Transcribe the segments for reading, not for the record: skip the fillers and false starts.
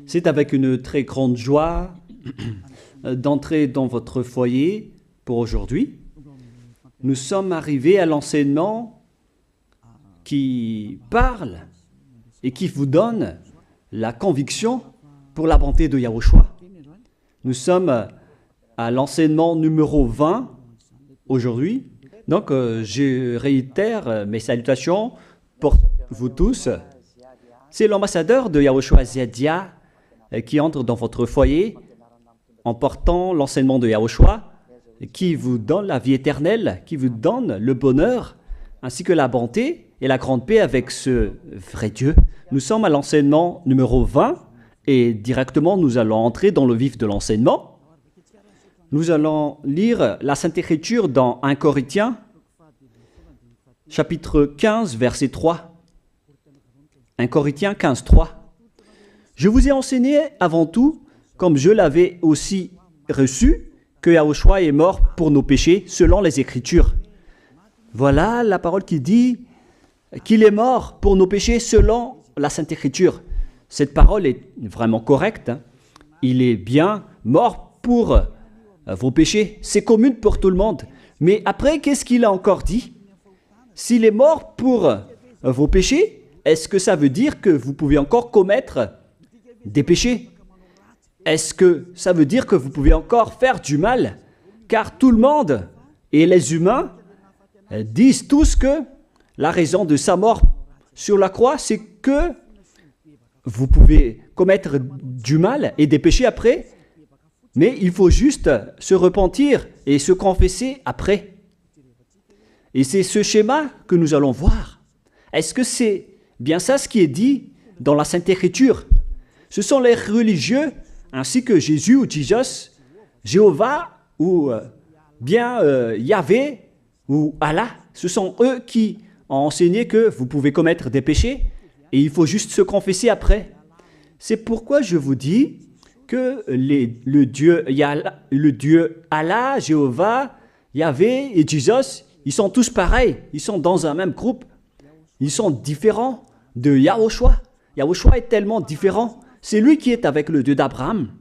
C'est avec une très grande joie d'entrer dans votre foyer pour aujourd'hui. Nous sommes arrivés à l'enseignement qui parle et qui vous donne la conviction pour la bonté de Yahushua. Nous sommes à l'enseignement numéro 20 aujourd'hui. Donc, je réitère mes salutations pour vous tous. C'est l'ambassadeur de Yahushua Ziadia qui entre dans votre foyer en portant l'enseignement de Yahushua, qui vous donne la vie éternelle, qui vous donne le bonheur, ainsi que la bonté et la grande paix avec ce vrai Dieu. Nous sommes à l'enseignement numéro 20 et directement nous allons entrer dans le vif de l'enseignement. Nous allons lire la Sainte Écriture dans 1 Corinthiens, chapitre 15, verset 3. 1 Corinthiens 15, 3. Je vous ai enseigné avant tout, comme je l'avais aussi reçu, que Yahushua est mort pour nos péchés selon les Écritures. Voilà la parole qui dit qu'il est mort pour nos péchés selon la Sainte Écriture. Cette parole est vraiment correcte. Il est bien mort pour vos péchés. C'est commun pour tout le monde. Mais après, qu'est-ce qu'il a encore dit? S'il est mort pour vos péchés, est-ce que ça veut dire que vous pouvez encore commettre des péchés? Est-ce que ça veut dire que vous pouvez encore faire du mal? Car tout le monde et les humains disent tous que la raison de sa mort sur la croix, c'est que vous pouvez commettre du mal et des péchés après, mais il faut juste se repentir et se confesser après. Et c'est ce schéma que nous allons voir. Est-ce que c'est bien ça ce qui est dit dans la Sainte Écriture? Ce sont les religieux, ainsi que Jésus ou Jesus, Jéhovah ou bien Yahvé ou Allah. Ce sont eux qui ont enseigné que vous pouvez commettre des péchés et il faut juste se confesser après. C'est pourquoi je vous dis que le Dieu Allah, Jéhovah, Yahvé et Jesus, ils sont tous pareils. Ils sont dans un même groupe. Ils sont différents de Yahushua. Yahushua est tellement différent. C'est lui qui est avec le Dieu d'Abraham.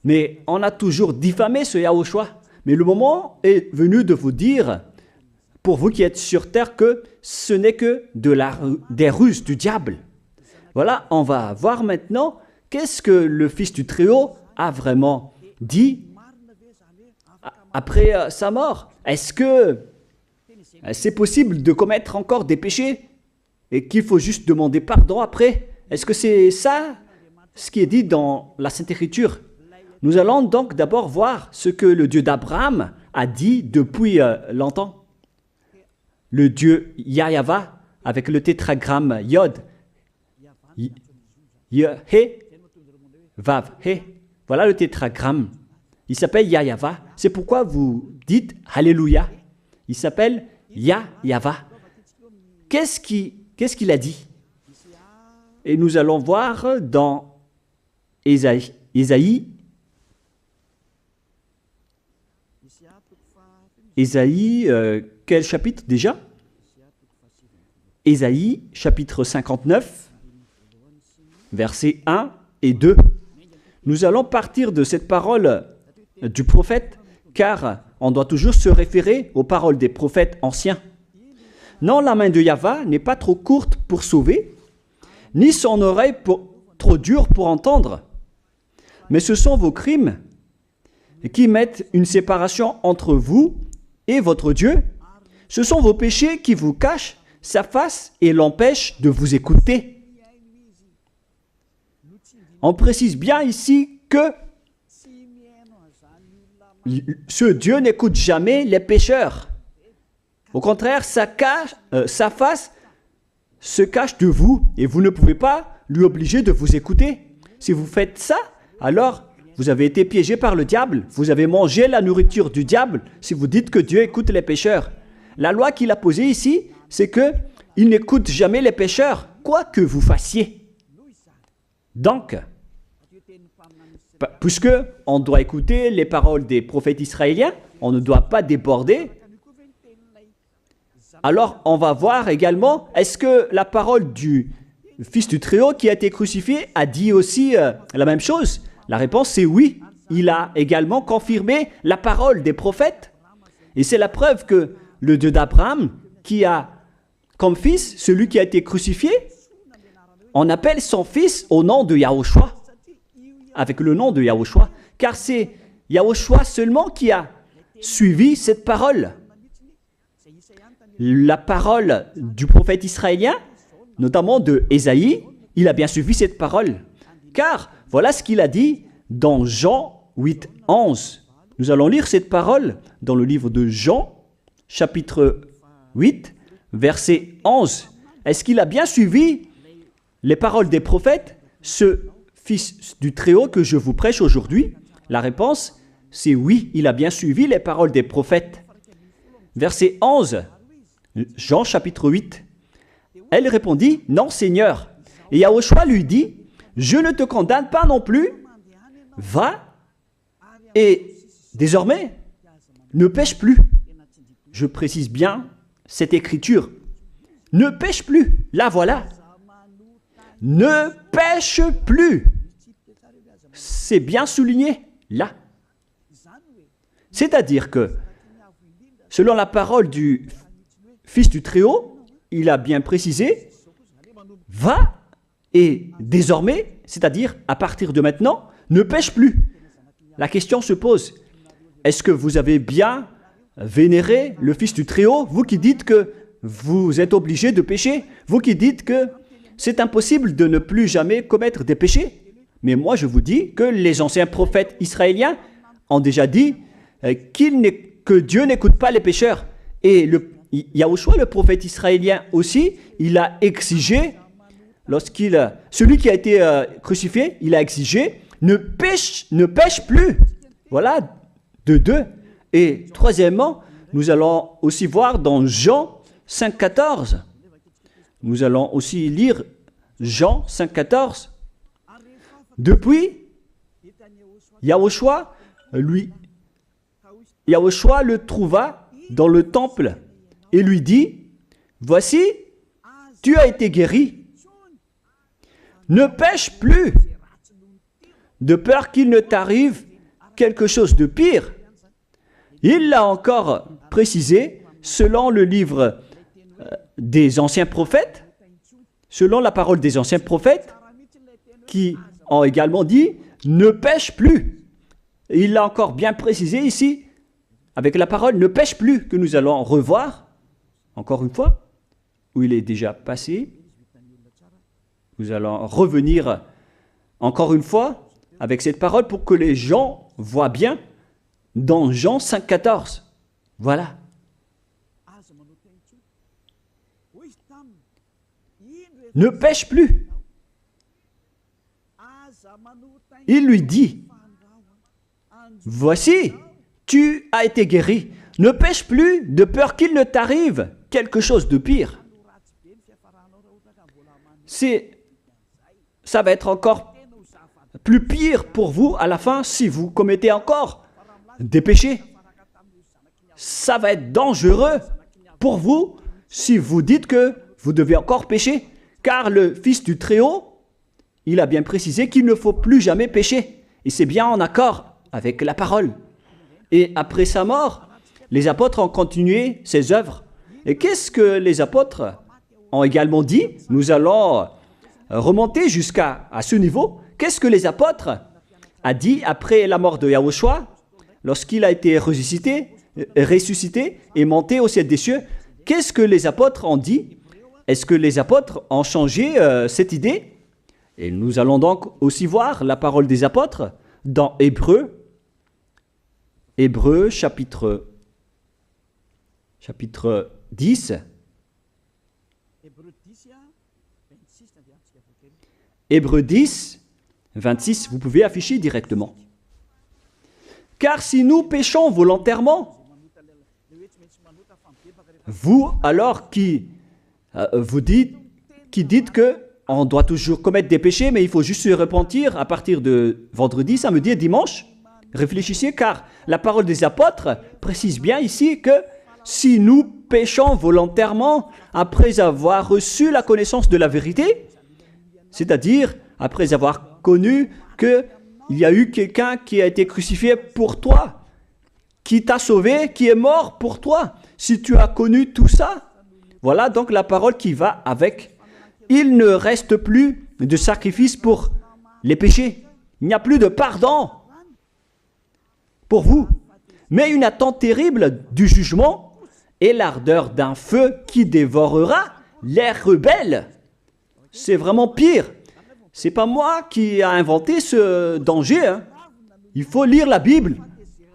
Mais on a toujours diffamé ce Yahushua. Mais le moment est venu de vous dire, pour vous qui êtes sur terre, que ce n'est que des ruses du diable. Voilà, on va voir maintenant qu'est-ce que le Fils du Très-Haut a vraiment dit après sa mort. Est-ce que c'est possible de commettre encore des péchés et qu'il faut juste demander pardon après? Est-ce que c'est ça ce qui est dit dans la Sainte Écriture? Nous allons donc d'abord voir ce que le Dieu d'Abraham a dit depuis longtemps. Le Dieu Yahva avec le tétragramme Yod, He, Vav, He. Voilà le tétragramme. Il s'appelle Yahva. C'est pourquoi vous dites Alléluia. Il s'appelle Yahva. Qu'est-ce qu'il a dit? Et nous allons voir dans Ésaïe, quel chapitre déjà? Ésaïe, chapitre 59, versets 1 et 2. Nous allons partir de cette parole du prophète, car on doit toujours se référer aux paroles des prophètes anciens. Non, la main de Yahva n'est pas trop courte pour sauver, ni son oreille trop dure pour entendre. Mais ce sont vos crimes qui mettent une séparation entre vous et votre Dieu. Ce sont vos péchés qui vous cachent sa face et l'empêchent de vous écouter. On précise bien ici que ce Dieu n'écoute jamais les pécheurs. Au contraire, sa face se cache de vous et vous ne pouvez pas lui obliger de vous écouter. Si vous faites ça, alors vous avez été piégé par le diable. Vous avez mangé la nourriture du diable si vous dites que Dieu écoute les pécheurs. La loi qu'il a posée ici, c'est qu'il n'écoute jamais les pécheurs, quoi que vous fassiez. Donc, puisque on doit écouter les paroles des prophètes israéliens, on ne doit pas déborder. Alors, on va voir également, est-ce que la parole du Fils du Très-Haut qui a été crucifié a dit aussi la même chose? La réponse c'est oui. Il a également confirmé la parole des prophètes. Et c'est la preuve que le Dieu d'Abraham, qui a comme fils celui qui a été crucifié, on appelle son fils au nom de Yahushua, avec le nom de Yahushua, car c'est Yahushua seulement qui a suivi cette parole. La parole du prophète israélien, notamment de Ésaïe, il a bien suivi cette parole. Car voilà ce qu'il a dit dans Jean 8, 11. Nous allons lire cette parole dans le livre de Jean, chapitre 8, verset 11. Est-ce qu'il a bien suivi les paroles des prophètes, ce Fils du Très-Haut que je vous prêche aujourd'hui? La réponse, c'est oui, il a bien suivi les paroles des prophètes. Verset 11, Jean chapitre 8. Elle répondit, non Seigneur. Et Yahushua lui dit, je ne te condamne pas non plus. Va et désormais, ne pêche plus. Je précise bien cette écriture. Ne pêche plus. Là, voilà. Ne pêche plus. C'est bien souligné, là. C'est-à-dire que, selon la parole du Fils du Très-Haut, il a bien précisé, va et désormais, c'est-à-dire à partir de maintenant, ne pêche plus. La question se pose, est-ce que vous avez bien vénéré le Fils du Très-Haut, vous qui dites que vous êtes obligé de pécher, vous qui dites que c'est impossible de ne plus jamais commettre des péchés? Mais moi je vous dis que les anciens prophètes israéliens ont déjà dit que Dieu n'écoute pas les pécheurs. Et Yahushua, le prophète israélien aussi, il a exigé, celui qui a été crucifié, il a exigé, ne pêche plus. Voilà, de deux. Et troisièmement, nous allons aussi voir dans Jean 5,14. Nous allons aussi lire Jean 5,14. Depuis, Yahushua le trouva dans le temple et lui dit, voici, tu as été guéri. Ne pêche plus, de peur qu'il ne t'arrive quelque chose de pire. Il l'a encore précisé selon le livre des anciens prophètes, selon la parole des anciens prophètes, qui ont également dit « ne pêche plus ». Il l'a encore bien précisé ici, avec la parole « ne pêche plus » que nous allons revoir, encore une fois, où il est déjà passé. Nous allons revenir encore une fois avec cette parole pour que les gens voient bien dans Jean 5,14. Voilà. Ne pêche plus. Il lui dit, voici, tu as été guéri. Ne pêche plus de peur qu'il ne t'arrive quelque chose de pire. Ça va être encore plus pire pour vous à la fin si vous commettez encore des péchés. Ça va être dangereux pour vous si vous dites que vous devez encore pécher. Car le Fils du Très-Haut, il a bien précisé qu'il ne faut plus jamais pécher. Et c'est bien en accord avec la parole. Et après sa mort, les apôtres ont continué ses œuvres. Et qu'est-ce que les apôtres ont également dit? Nous allons remonter jusqu'à ce niveau. Qu'est-ce que les apôtres ont dit après la mort de Yahushua, lorsqu'il a été ressuscité et monté au ciel des cieux? Qu'est-ce que les apôtres ont dit? Est-ce que les apôtres ont changé cette idée? Et nous allons donc aussi voir la parole des apôtres dans Hébreux chapitre 10. Hébreux 10, 26, vous pouvez afficher directement. Car si nous péchons volontairement, vous alors qui dites que on doit toujours commettre des péchés, mais il faut juste se repentir à partir de vendredi, samedi et dimanche. Réfléchissez, car la parole des apôtres précise bien ici que si nous péchons volontairement après avoir reçu la connaissance de la vérité, C'est-à-dire, après avoir connu qu'il y a eu quelqu'un qui a été crucifié pour toi, qui t'a sauvé, qui est mort pour toi. Si tu as connu tout ça, voilà donc la parole qui va avec. Il ne reste plus de sacrifice pour les péchés. Il n'y a plus de pardon pour vous. Mais une attente terrible du jugement et l'ardeur d'un feu qui dévorera les rebelles. C'est vraiment pire. C'est pas moi qui ai inventé ce danger. Hein. Il faut lire la Bible.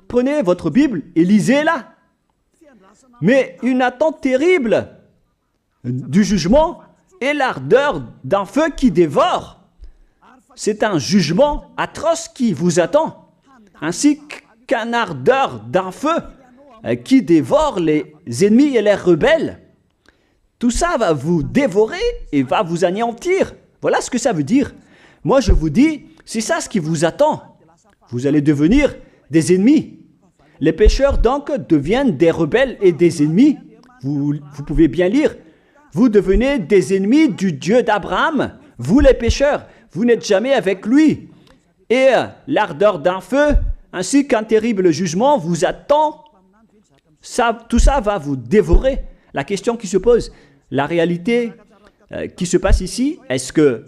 Prenez votre Bible et lisez-la. Mais une attente terrible du jugement et l'ardeur d'un feu qui dévore. C'est un jugement atroce qui vous attend, ainsi qu'un ardeur d'un feu qui dévore les ennemis et les rebelles. Tout ça va vous dévorer et va vous anéantir. Voilà ce que ça veut dire. Moi, je vous dis, c'est ça ce qui vous attend. Vous allez devenir des ennemis. Les pécheurs, donc, deviennent des rebelles et des ennemis. Vous pouvez bien lire. Vous devenez des ennemis du Dieu d'Abraham. Vous, les pécheurs, vous n'êtes jamais avec lui. Et l'ardeur d'un feu, ainsi qu'un terrible jugement, vous attend. Tout ça va vous dévorer. La question qui se pose, la réalité qui se passe ici, est-ce que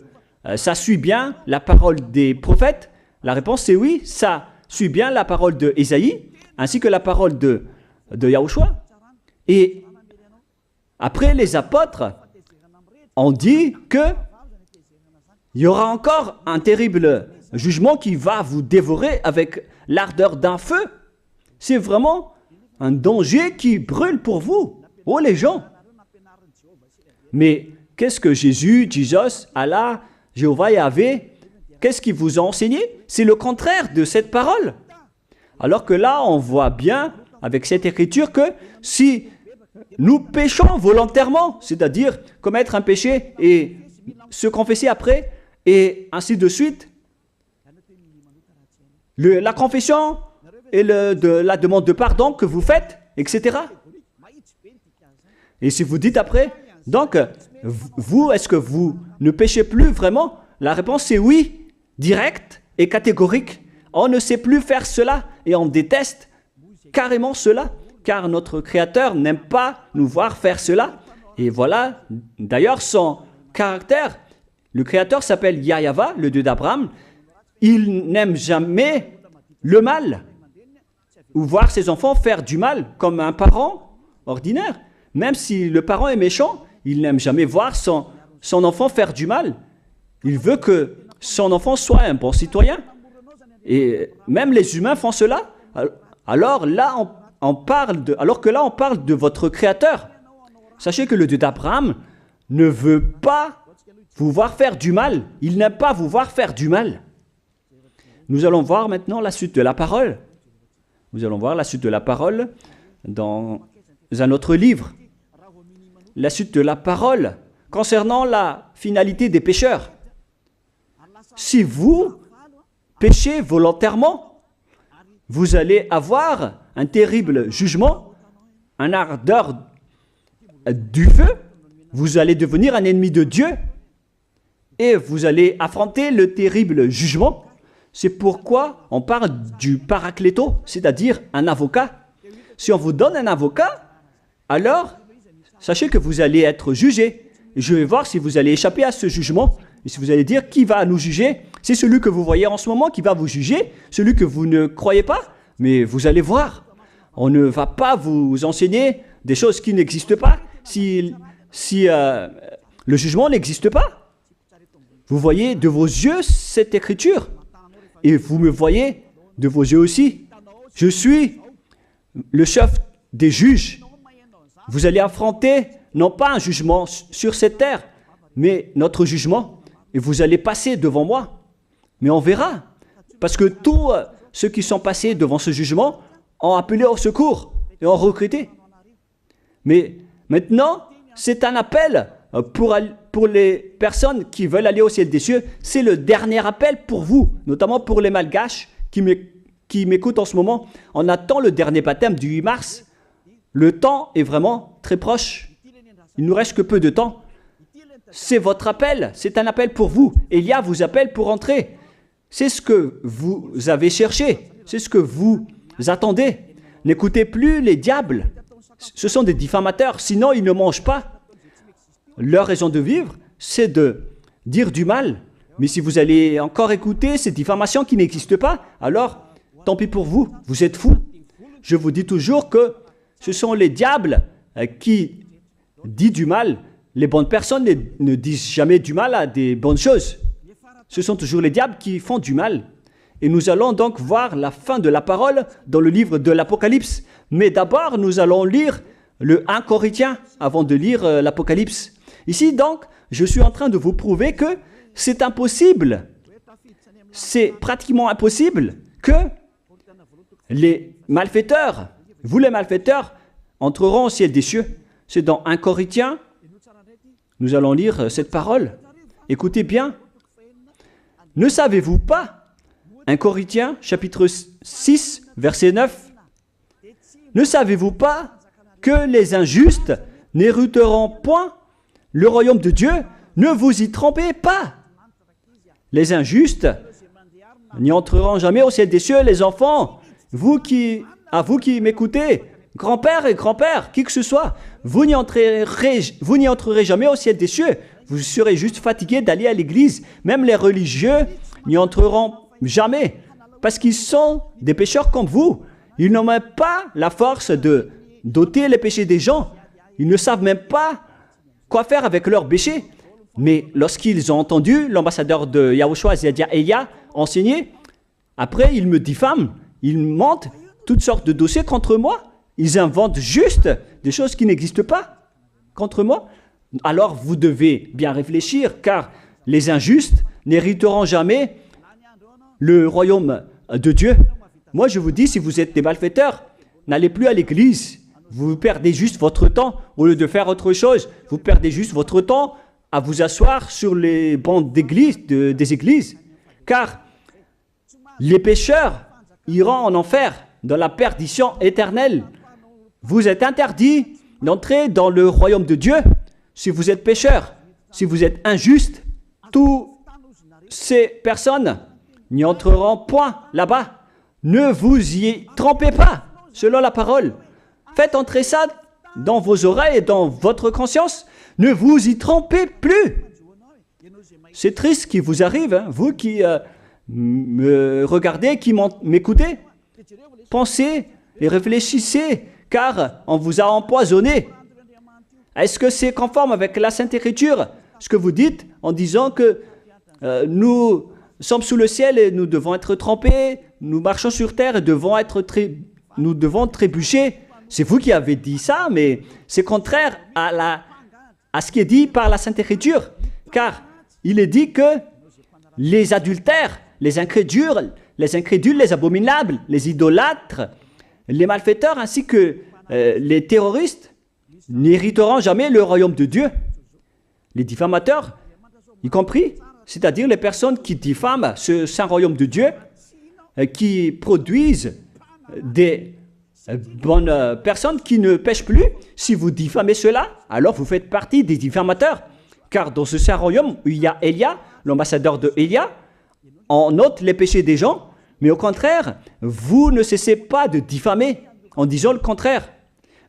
ça suit bien la parole des prophètes? La réponse c'est oui, ça suit bien la parole de Ésaïe, ainsi que la parole de Yahushua. Et après, les apôtres ont dit qu'il y aura encore un terrible jugement qui va vous dévorer avec l'ardeur d'un feu. C'est vraiment un danger qui brûle pour vous. Oh les gens! Mais qu'est-ce que Jésus, Allah, Jéhovah Yahvé, qu'est-ce qu'ils vous ont enseigné? C'est le contraire de cette parole. Alors que là, on voit bien avec cette écriture que si nous péchons volontairement, c'est-à-dire commettre un péché et se confesser après, et ainsi de suite, la confession et la demande de pardon que vous faites, etc. Et si vous dites après, donc, vous, est-ce que vous ne péchez plus vraiment? La réponse c'est oui, direct et catégorique. On ne sait plus faire cela et on déteste carrément cela, car notre Créateur n'aime pas nous voir faire cela. Et voilà, d'ailleurs, son caractère. Le Créateur s'appelle Yahweh, le Dieu d'Abraham. Il n'aime jamais le mal ou voir ses enfants faire du mal comme un parent ordinaire. Même si le parent est méchant, il n'aime jamais voir son enfant faire du mal. Il veut que son enfant soit un bon citoyen. Et même les humains font cela. Alors que là, on parle de votre Créateur. Sachez que le Dieu d'Abraham ne veut pas vous voir faire du mal. Il n'aime pas vous voir faire du mal. Nous allons voir maintenant la suite de la parole. Nous allons voir la suite de la parole dans un autre livre. La suite de la parole concernant la finalité des pécheurs. Si vous péchez volontairement, vous allez avoir un terrible jugement, un ardeur du feu, vous allez devenir un ennemi de Dieu et vous allez affronter le terrible jugement. C'est pourquoi on parle du paracléto, c'est-à-dire un avocat. Si on vous donne un avocat, alors sachez que vous allez être jugé. Je vais voir si vous allez échapper à ce jugement. Et si vous allez dire qui va nous juger, c'est celui que vous voyez en ce moment qui va vous juger, celui que vous ne croyez pas, mais vous allez voir. On ne va pas vous enseigner des choses qui n'existent pas si le jugement n'existe pas. Vous voyez de vos yeux cette écriture et vous me voyez de vos yeux aussi. Je suis le chef des juges. Vous allez affronter non pas un jugement sur cette terre, mais notre jugement. Et vous allez passer devant moi. Mais on verra. Parce que tous ceux qui sont passés devant ce jugement ont appelé au secours et ont recruté. Mais maintenant, c'est un appel pour les personnes qui veulent aller au ciel des cieux. C'est le dernier appel pour vous, notamment pour les malgaches qui m'écoutent en ce moment. On attend le dernier baptême du 8 mars. Le temps est vraiment très proche. Il ne nous reste que peu de temps. c'est votre appel, c'est un appel pour vous. Élia vous appelle pour entrer. C'est ce que vous avez cherché, c'est ce que vous attendez. N'écoutez plus les diables, ce sont des diffamateurs, sinon ils ne mangent pas. Leur raison de vivre, c'est de dire du mal. Mais si vous allez encore écouter ces diffamations qui n'existent pas, alors tant pis pour vous, vous êtes fous. Je vous dis toujours que ce sont les diables qui disent du mal. Les bonnes personnes ne disent jamais du mal à des bonnes choses. Ce sont toujours les diables qui font du mal. Et nous allons donc voir la fin de la parole dans le livre de l'Apocalypse. Mais d'abord, nous allons lire le 1 Corinthiens avant de lire l'Apocalypse. Ici donc, je suis en train de vous prouver que c'est impossible. C'est pratiquement impossible que les malfaiteurs, vous les malfaiteurs, entreront au ciel des cieux. C'est dans 1 Corinthiens, nous allons lire cette parole. Écoutez bien. Ne savez-vous pas, 1 Corinthiens, chapitre 6, verset 9, ne savez-vous pas que les injustes n'hériteront point le royaume de Dieu? Ne vous y trompez pas. Les injustes n'y entreront jamais au ciel des cieux, les enfants. Vous qui m'écoutez, grand-père et grand-père, qui que ce soit, vous n'y entrerez jamais au ciel des cieux. Vous serez juste fatigué d'aller à l'église. Même les religieux n'y entreront jamais parce qu'ils sont des pécheurs comme vous. Ils n'ont même pas la force de d'ôter les péchés des gens. Ils ne savent même pas quoi faire avec leurs péchés. Mais lorsqu'ils ont entendu l'ambassadeur de Yahushua, c'est-à-dire Elia, enseigner, après ils me diffament, ils mentent toutes sortes de dossiers contre moi. Ils inventent juste des choses qui n'existent pas contre moi. Alors vous devez bien réfléchir, car les injustes n'hériteront jamais le royaume de Dieu. Moi je vous dis, si vous êtes des malfaiteurs, n'allez plus à l'église. Vous perdez juste votre temps au lieu de faire autre chose. Vous perdez juste votre temps à vous asseoir sur les bancs d'église, des églises. Car les pécheurs iront en enfer, dans la perdition éternelle. Vous êtes interdit d'entrer dans le royaume de Dieu si vous êtes pécheur, si vous êtes injuste. Toutes ces personnes n'y entreront point là-bas. Ne vous y trompez pas, selon la parole. Faites entrer ça dans vos oreilles et dans votre conscience. Ne vous y trompez plus. C'est triste ce qui vous arrive, hein, vous qui me regardez, qui m'écoutez. Pensez et réfléchissez, car on vous a empoisonné. Est-ce que c'est conforme avec la Sainte Écriture, ce que vous dites en disant que nous sommes sous le ciel et nous devons être trempés, nous marchons sur terre et nous devons trébucher? C'est vous qui avez dit ça, mais c'est contraire à ce qui est dit par la Sainte Écriture, car il est dit que les adultères, les incrédules, les abominables, les idolâtres, les malfaiteurs ainsi que les terroristes n'hériteront jamais le royaume de Dieu. Les diffamateurs, y compris, c'est-à-dire les personnes qui diffament ce saint royaume de Dieu, qui produisent des bonnes personnes qui ne pêchent plus. Si vous diffamez cela, alors vous faites partie des diffamateurs. Car dans ce saint royaume où il y a Elia, l'ambassadeur de Elia, on note les péchés des gens, mais au contraire, vous ne cessez pas de diffamer en disant le contraire.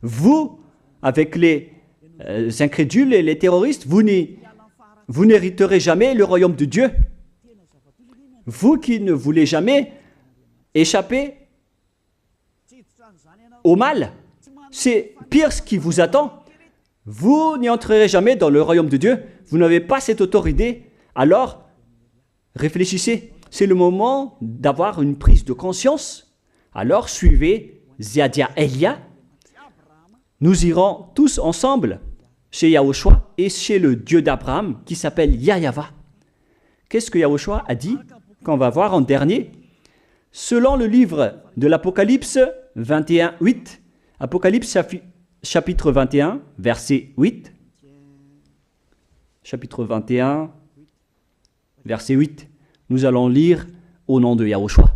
Vous, avec les incrédules et les terroristes, vous n'hériterez jamais le royaume de Dieu. Vous qui ne voulez jamais échapper au mal, c'est pire ce qui vous attend. Vous n'y entrerez jamais dans le royaume de Dieu. Vous n'avez pas cette autorité. Alors, réfléchissez. C'est le moment d'avoir une prise de conscience. Alors, suivez Ziadia Elia. Nous irons tous ensemble chez Yahushua et chez le Dieu d'Abraham qui s'appelle Yahweh. Qu'est-ce que Yahushua a dit qu'on va voir en dernier? Selon le livre de l'Apocalypse 21, 8, Apocalypse chapitre 21, verset 8, chapitre 21, verset 8, nous allons lire au nom de Yahushua.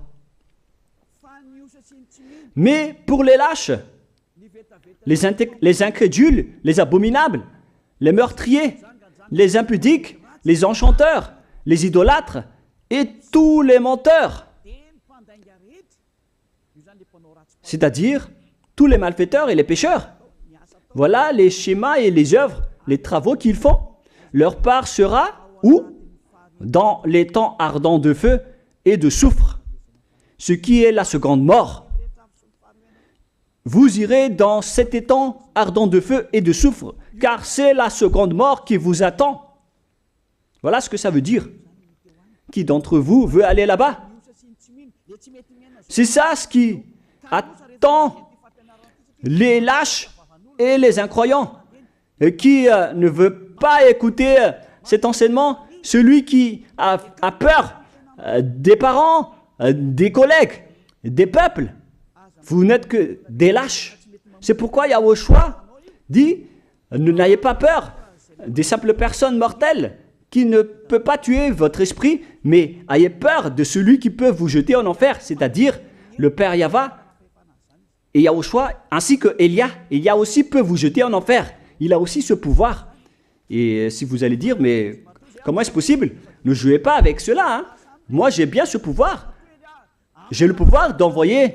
Mais pour les lâches, les incrédules, les abominables, les meurtriers, les impudiques, les enchanteurs, les idolâtres et tous les menteurs. C'est-à-dire tous les malfaiteurs et les pécheurs. Voilà les schémas et les œuvres, les travaux qu'ils font. Leur part sera où? Dans les temps ardents de feu et de soufre, ce qui est la seconde mort. Vous irez dans cet étang ardent de feu et de soufre, car c'est la seconde mort qui vous attend. Voilà ce que ça veut dire. Qui d'entre vous veut aller là-bas? C'est ça ce qui attend les lâches et les incroyants. Et qui ne veut pas écouter cet enseignement, celui qui a peur des parents, des collègues, des peuples. Vous n'êtes que des lâches. C'est pourquoi Yahushua dit, n'ayez pas peur des simples personnes mortelles qui ne peut pas tuer votre esprit, mais ayez peur de celui qui peut vous jeter en enfer, c'est-à-dire le Père Yahva et Yahushua, ainsi que Elia. Elia aussi peut vous jeter en enfer. Il a aussi ce pouvoir. Et si vous allez dire, mais comment est-ce possible? Ne jouez pas avec cela. Hein? Moi, j'ai bien ce pouvoir. J'ai le pouvoir d'envoyer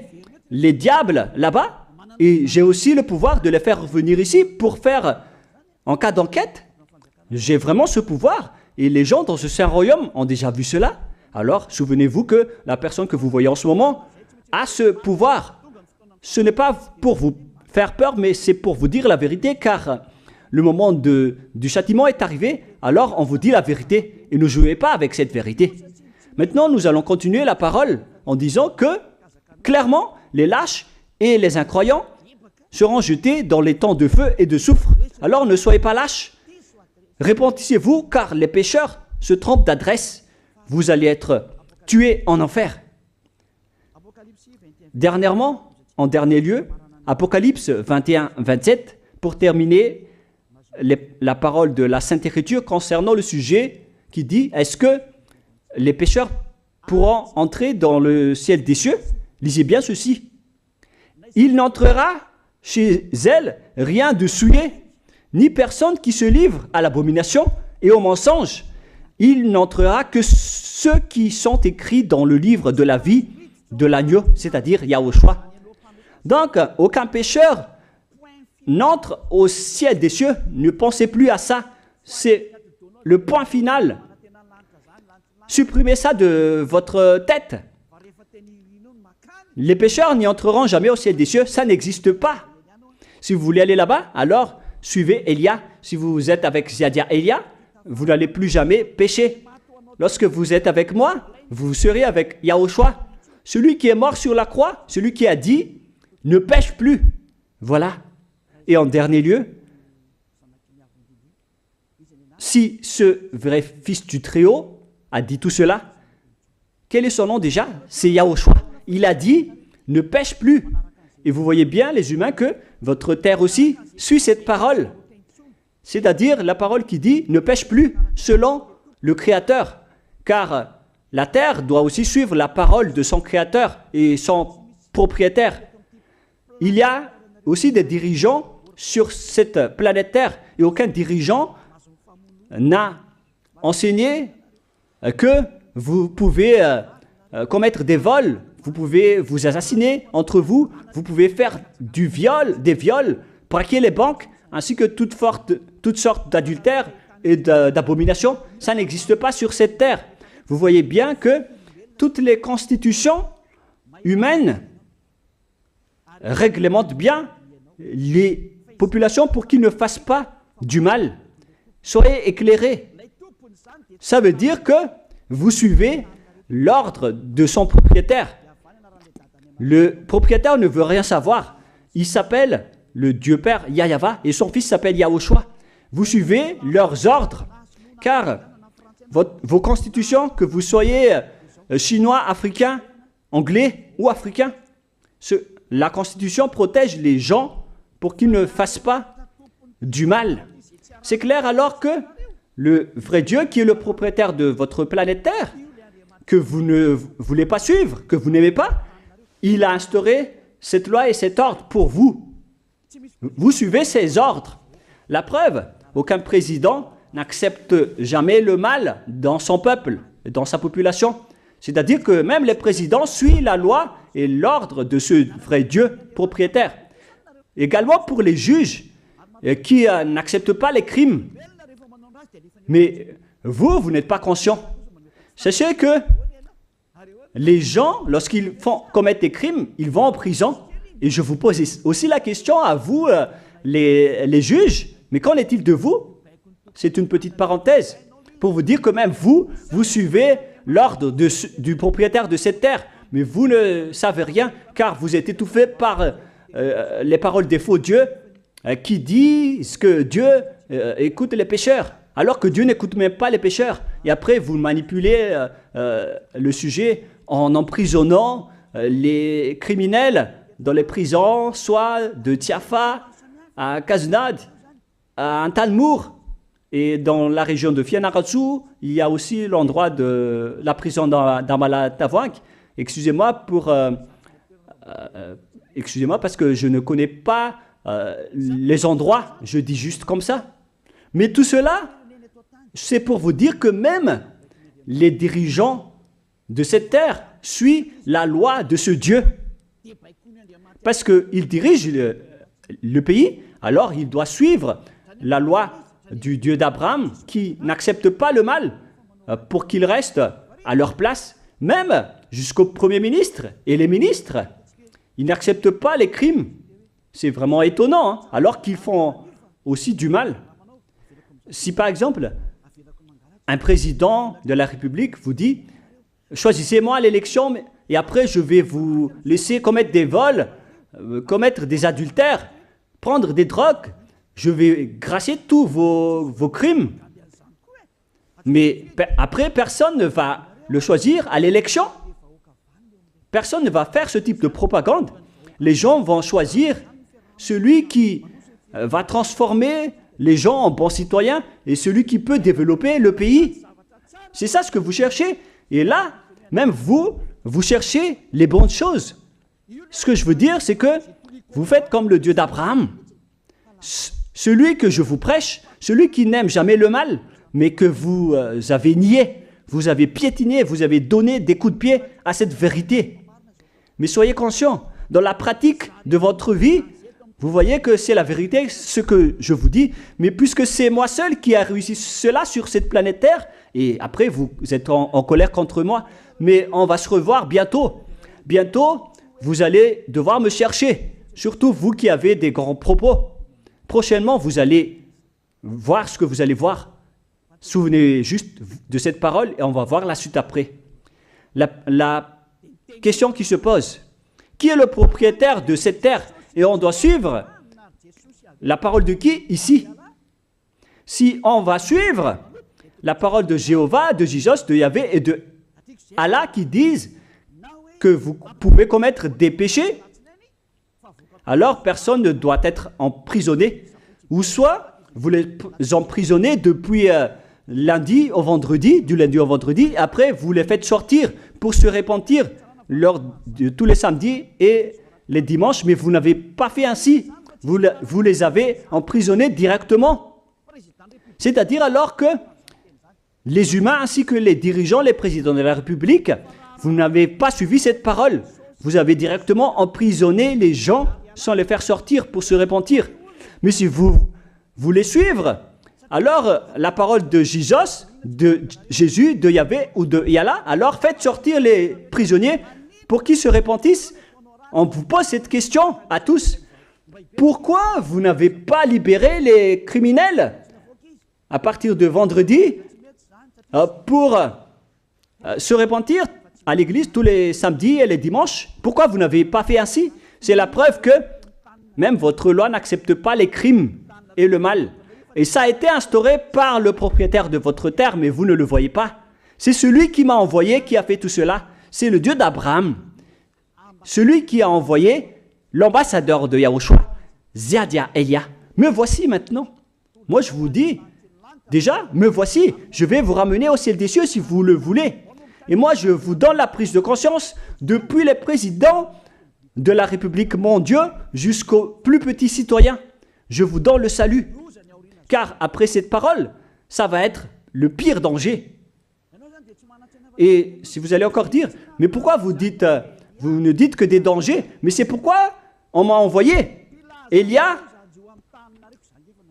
les diables là-bas. Et j'ai aussi le pouvoir de les faire revenir ici pour faire, en cas d'enquête. J'ai vraiment ce pouvoir. Et les gens dans ce saint royaume ont déjà vu cela. Alors, souvenez-vous que la personne que vous voyez en ce moment a ce pouvoir. Ce n'est pas pour vous faire peur, mais c'est pour vous dire la vérité, car le moment du châtiment est arrivé, alors on vous dit la vérité, et ne jouez pas avec cette vérité. Maintenant, nous allons continuer la parole en disant que, clairement, les lâches et les incroyants seront jetés dans les temps de feu et de soufre. Alors ne soyez pas lâches, repentissez-vous, car les pécheurs se trompent d'adresse. Vous allez être tués en enfer. Dernièrement, en dernier lieu, Apocalypse 21-27, pour terminer la parole de la Sainte Écriture concernant le sujet qui dit, est-ce que les pécheurs pourront entrer dans le ciel des cieux? Lisez bien ceci. Il n'entrera chez elle rien de souillé, ni personne qui se livre à l'abomination et au mensonge. Il n'entrera que ceux qui sont écrits dans le livre de la vie de l'agneau, c'est-à-dire Yahushua. Donc, aucun pécheur n'entre au ciel des cieux. Ne pensez plus à ça. C'est le point final. Supprimez ça de votre tête. Les pécheurs n'y entreront jamais au ciel des cieux. Ça n'existe pas. Si vous voulez aller là-bas, alors suivez Elia. Si vous êtes avec Ziadia Elia, vous n'allez plus jamais pécher. Lorsque vous êtes avec moi, vous serez avec Yahushua. Celui qui est mort sur la croix, celui qui a dit, ne pêche plus. Voilà. Et en dernier lieu, si ce vrai fils du Très-Haut a dit tout cela, quel est son nom déjà? C'est Yahushua. Il a dit, ne pêche plus. Et vous voyez bien, les humains, que votre terre aussi suit cette parole. C'est-à-dire la parole qui dit, ne pêche plus, selon le Créateur. Car la terre doit aussi suivre la parole de son Créateur et son propriétaire. Il y a aussi des dirigeants sur cette planète Terre et aucun dirigeant n'a enseigné que vous pouvez commettre des vols, vous pouvez vous assassiner entre vous, vous pouvez faire des viols, braquer les banques, ainsi que toutes sortes d'adultères et d'abominations. Ça n'existe pas sur cette terre. Vous voyez bien que toutes les constitutions humaines réglementent bien les populations pour qu'ils ne fassent pas du mal. Soyez éclairés. Ça veut dire que vous suivez l'ordre de son propriétaire. Le propriétaire ne veut rien savoir. Il s'appelle le Dieu Père Yahva et son fils s'appelle Yahushua. Vous suivez leurs ordres, car vos constitutions, que vous soyez chinois, africain, anglais ou africain, la Constitution protège les gens pour qu'ils ne fassent pas du mal. C'est clair alors que le vrai Dieu, qui est le propriétaire de votre planète Terre, que vous ne voulez pas suivre, que vous n'aimez pas, il a instauré cette loi et cet ordre pour vous. Vous suivez ces ordres. La preuve, aucun président n'accepte jamais le mal dans son peuple, dans sa population. C'est-à-dire que même les présidents suivent la loi et l'ordre de ce vrai Dieu propriétaire. Également pour les juges qui n'acceptent pas les crimes. Mais vous n'êtes pas conscient. Sachez que les gens, lorsqu'ils commettent des crimes, ils vont en prison. Et je vous pose aussi la question à vous, les juges, mais qu'en est-il de vous? C'est une petite parenthèse pour vous dire que même vous suivez l'ordre du propriétaire de cette terre, mais vous ne savez rien car vous êtes étouffé par les paroles des faux dieux qui disent que Dieu écoute les pécheurs, alors que Dieu n'écoute même pas les pécheurs. Et après, vous manipulez le sujet en emprisonnant les criminels dans les prisons, soit de Tiafa à Kaznad, à Antalmour. Et dans la région de Fianarantsoa, il y a aussi l'endroit de la prison d'Amala-Tavoink. Excusez-moi parce que je ne connais pas les endroits, je dis juste comme ça. Mais tout cela, c'est pour vous dire que même les dirigeants de cette terre suivent la loi de ce Dieu. Parce qu'il dirige le pays, alors il doit suivre la loi du Dieu d'Abraham qui n'accepte pas le mal pour qu'ils restent à leur place, même jusqu'au Premier ministre et les ministres. Ils n'acceptent pas les crimes. C'est vraiment étonnant, hein, alors qu'ils font aussi du mal. Si par exemple, un président de la République vous dit « Choisissez-moi à l'élection et après je vais vous laisser commettre des vols, commettre des adultères, prendre des drogues, je vais grâcer tous vos crimes. » Mais après, personne ne va le choisir à l'élection. Personne ne va faire ce type de propagande. Les gens vont choisir celui qui va transformer les gens en bons citoyens et celui qui peut développer le pays. C'est ça ce que vous cherchez. Et là, même vous cherchez les bonnes choses. Ce que je veux dire, c'est que vous faites comme le Dieu d'Abraham. Celui que je vous prêche, celui qui n'aime jamais le mal, mais que vous avez nié, vous avez piétiné, vous avez donné des coups de pied à cette vérité. Mais soyez conscients, dans la pratique de votre vie, vous voyez que c'est la vérité, ce que je vous dis, mais puisque c'est moi seul qui a réussi cela sur cette planète Terre, et après vous êtes en colère contre moi, mais on va se revoir bientôt. Bientôt, vous allez devoir me chercher, surtout vous qui avez des grands propos. Prochainement, vous allez voir ce que vous allez voir. Souvenez juste de cette parole et on va voir la suite après. La question qui se pose, qui est le propriétaire de cette terre? Et on doit suivre la parole de qui ici? Si on va suivre la parole de Jéhovah, de Jésus, de Yahvé et de Allah qui disent que vous pouvez commettre des péchés, alors personne ne doit être emprisonné. Ou soit vous les emprisonnez depuis lundi au vendredi, du lundi au vendredi, après vous les faites sortir pour se repentir lors de tous les samedis et les dimanches, mais vous n'avez pas fait ainsi. Vous les avez emprisonnés directement. C'est-à-dire alors que les humains ainsi que les dirigeants, les présidents de la République, vous n'avez pas suivi cette parole. Vous avez directement emprisonné les gens sans les faire sortir pour se repentir. Mais si vous voulez suivre, alors la parole de Jésus, de Yahvé ou de Yallah, alors faites sortir les prisonniers pour qu'ils se repentissent. On vous pose cette question à tous. Pourquoi vous n'avez pas libéré les criminels à partir de vendredi pour se repentir à l'église tous les samedis et les dimanches? Pourquoi vous n'avez pas fait ainsi? C'est la preuve que même votre loi n'accepte pas les crimes et le mal. Et ça a été instauré par le propriétaire de votre terre, mais vous ne le voyez pas. C'est celui qui m'a envoyé qui a fait tout cela. C'est le Dieu d'Abraham. Celui qui a envoyé l'ambassadeur de Yahushua, Ziadia Elia. Me voici maintenant. Moi je vous dis, déjà, me voici. Je vais vous ramener au ciel des cieux si vous le voulez. Et moi je vous donne la prise de conscience depuis les présidents de la République, mon Dieu, jusqu'aux plus petits citoyens. Je vous donne le salut. Car après cette parole, ça va être le pire danger. Et si vous allez encore dire, mais pourquoi vous ne dites que des dangers? Mais c'est pourquoi on m'a envoyé. Élia,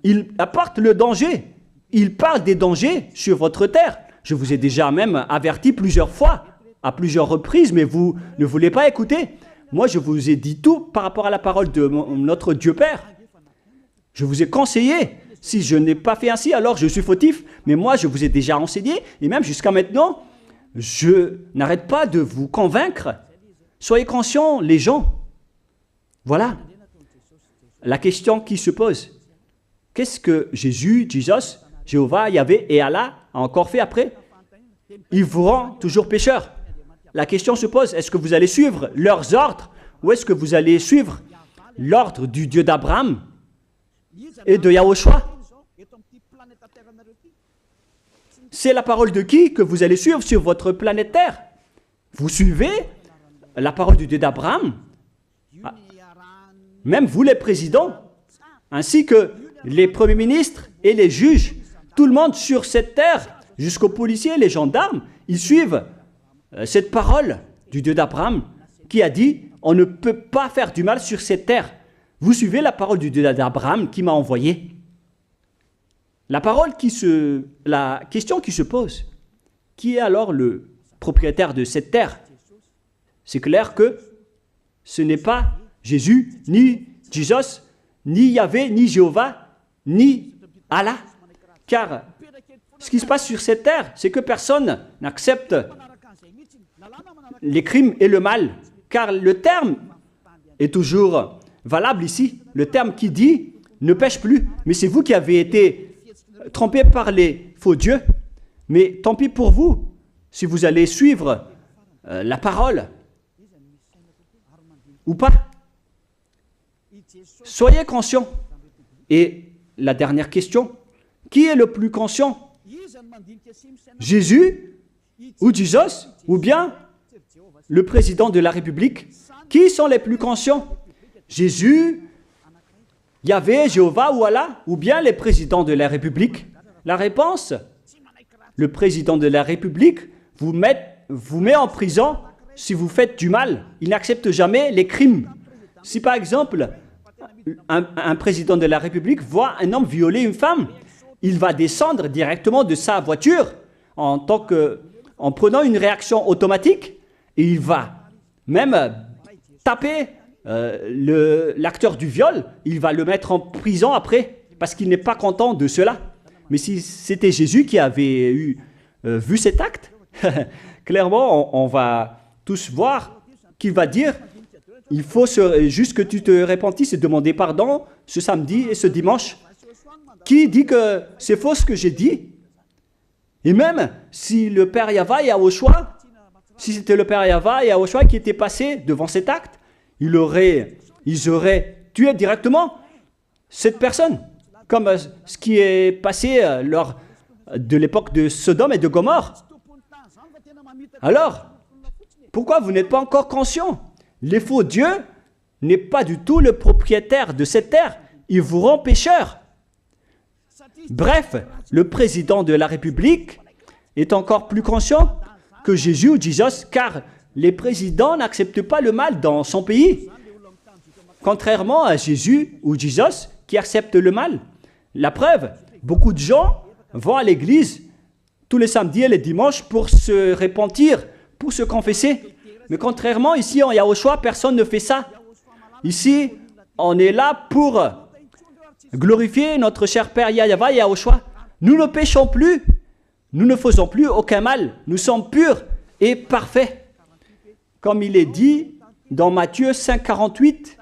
il apporte le danger. Il parle des dangers sur votre terre. Je vous ai déjà même averti plusieurs fois, à plusieurs reprises, mais vous ne voulez pas écouter. Moi, je vous ai dit tout par rapport à la parole de notre Dieu Père. Je vous ai conseillé. Si je n'ai pas fait ainsi, alors je suis fautif. Mais moi, je vous ai déjà enseigné. Et même jusqu'à maintenant, je n'arrête pas de vous convaincre. Soyez conscients, les gens. Voilà la question qui se pose. Qu'est-ce que Jésus, Jéhovah, Yahvé et Allah a encore fait après? Ils vous rendent toujours pécheurs. La question se pose, est-ce que vous allez suivre leurs ordres ou est-ce que vous allez suivre l'ordre du Dieu d'Abraham et de Yahushua? C'est la parole de qui que vous allez suivre sur votre planète Terre? Vous suivez la parole du Dieu d'Abraham? Même vous les présidents, ainsi que les premiers ministres et les juges, tout le monde sur cette terre, jusqu'aux policiers, les gendarmes, ils suivent cette parole du Dieu d'Abraham qui a dit, on ne peut pas faire du mal sur cette terre. Vous suivez la parole du Dieu d'Abraham qui m'a envoyé. La question qui se pose, qui est alors le propriétaire de cette terre? C'est clair que ce n'est pas Jésus, ni Jesus, ni Yahvé, ni Jéhovah, ni Allah. Car ce qui se passe sur cette terre, c'est que personne n'accepte les crimes et le mal. Car le terme est toujours valable ici. Le terme qui dit ne pêche plus. Mais c'est vous qui avez été trompés par les faux dieux. Mais tant pis pour vous, si vous allez suivre la parole ou pas. Soyez conscients. Et la dernière question, qui est le plus conscient? Jésus ou Jesus ou bien le président de la République? Qui sont les plus conscients? Jésus, Yahvé, Jéhovah ou Allah ou bien les présidents de la République? La réponse, le président de la République vous met en prison si vous faites du mal. Il n'accepte jamais les crimes. Si par exemple, un président de la République voit un homme violer une femme, il va descendre directement de sa voiture en prenant une réaction automatique et il va même taper l'acteur du viol, il va le mettre en prison après parce qu'il n'est pas content de cela. Mais si c'était Jésus qui avait vu cet acte, clairement on va tous voir qu'il va dire il faut juste que tu te repentisses et demander pardon ce samedi et ce dimanche. Qui dit que c'est faux ce que j'ai dit? Et même si le Père Yahvé et Yahushua, si c'était le Père Yahvé et Yahushua qui étaient passés devant cet acte, ils auraient tué directement cette personne, comme ce qui est passé lors de l'époque de Sodome et de Gomorrhe. Alors, pourquoi vous n'êtes pas encore conscient? Les faux dieux n'est pas du tout le propriétaire de cette terre. Il vous rend pécheur. Bref, le président de la République est encore plus conscient que Jésus ou Jesus, car les présidents n'acceptent pas le mal dans son pays. Contrairement à Jésus ou Jesus qui acceptent le mal. La preuve, beaucoup de gens vont à l'église tous les samedis et les dimanches pour se repentir, pour se confesser. Mais contrairement, ici en Yahushua, personne ne fait ça. Ici, on est là pour glorifier notre cher Père Yahvé et Yahushua. Nous ne péchons plus, nous ne faisons plus aucun mal. Nous sommes purs et parfaits. Comme il est dit dans Matthieu 5, 48,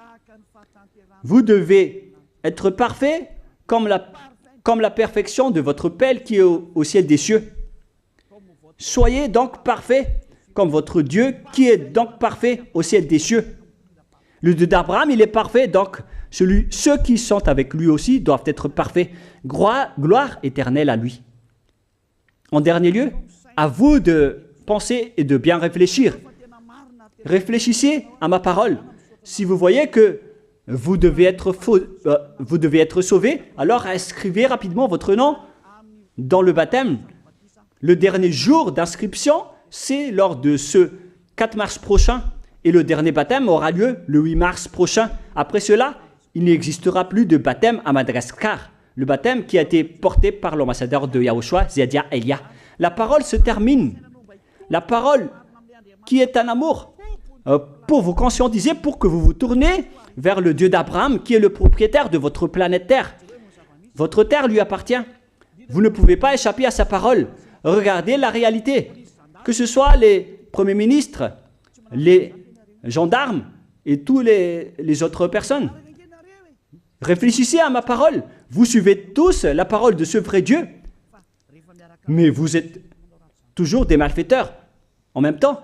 vous devez être parfaits comme la perfection de votre Père qui est au ciel des cieux. Soyez donc parfaits comme votre Dieu qui est donc parfait au ciel des cieux. Le Dieu d'Abraham, il est parfait, donc ceux qui sont avec lui aussi doivent être parfaits. Gloire éternelle à lui. En dernier lieu, à vous de penser et de bien réfléchir. Réfléchissez à ma parole. Si vous voyez que vous devez être sauvés, alors inscrivez rapidement votre nom dans le baptême, le dernier jour d'inscription, c'est lors de ce 4 mars prochain. Et le dernier baptême aura lieu le 8 mars prochain. Après cela, il n'existera plus de baptême à Madagascar. Le baptême qui a été porté par l'ambassadeur de Yahushua, Ziadia Elia. La parole se termine. La parole qui est un amour pour vous conscientiser, pour que vous vous tournez vers le Dieu d'Abraham qui est le propriétaire de votre planète Terre. Votre terre lui appartient. Vous ne pouvez pas échapper à sa parole. Regardez la réalité. Que ce soit les premiers ministres, les gendarmes et toutes les autres personnes. Réfléchissez à ma parole. Vous suivez tous la parole de ce vrai Dieu. Mais vous êtes toujours des malfaiteurs en même temps.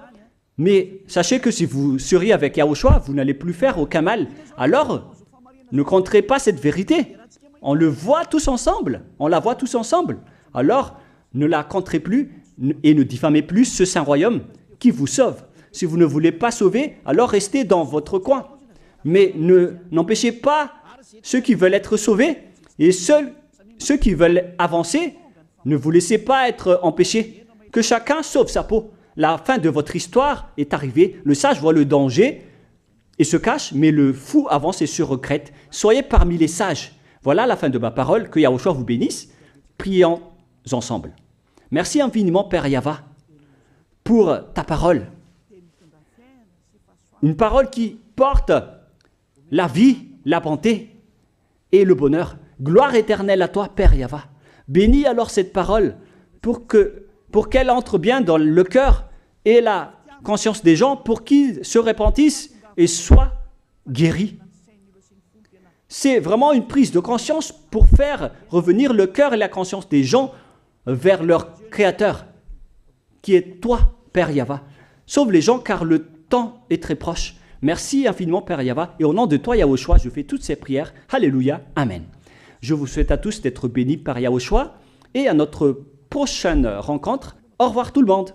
Mais sachez que si vous seriez avec Yahushua, vous n'allez plus faire aucun mal. Alors, ne compterez pas cette vérité. On le voit tous ensemble. On la voit tous ensemble. Alors, ne la compterez plus et ne diffamez plus ce saint royaume qui vous sauve. Si vous ne voulez pas sauver, alors restez dans votre coin. Mais n'empêchez pas ceux qui veulent être sauvés et ceux qui veulent avancer, ne vous laissez pas être empêchés. Que chacun sauve sa peau. La fin de votre histoire est arrivée. Le sage voit le danger et se cache, mais le fou avance et se regrette. Soyez parmi les sages. Voilà la fin de ma parole. Que Yahushua vous bénisse. Prions ensemble. Merci infiniment, Père Yava, pour ta parole. Une parole qui porte la vie, la bonté et le bonheur. Gloire éternelle à toi, Père Yava. Bénis alors cette parole pour qu'elle entre bien dans le cœur et la conscience des gens, pour qu'ils se repentissent et soient guéris. C'est vraiment une prise de conscience pour faire revenir le cœur et la conscience des gens vers leur Créateur, qui est toi, Père Yava. Sauve les gens, car le temps est très proche. Merci infiniment, Père Yava. Et au nom de toi, Yahushua, je fais toutes ces prières. Alléluia. Amen. Je vous souhaite à tous d'être bénis par Yahushua et à notre prochaine rencontre. Au revoir tout le monde.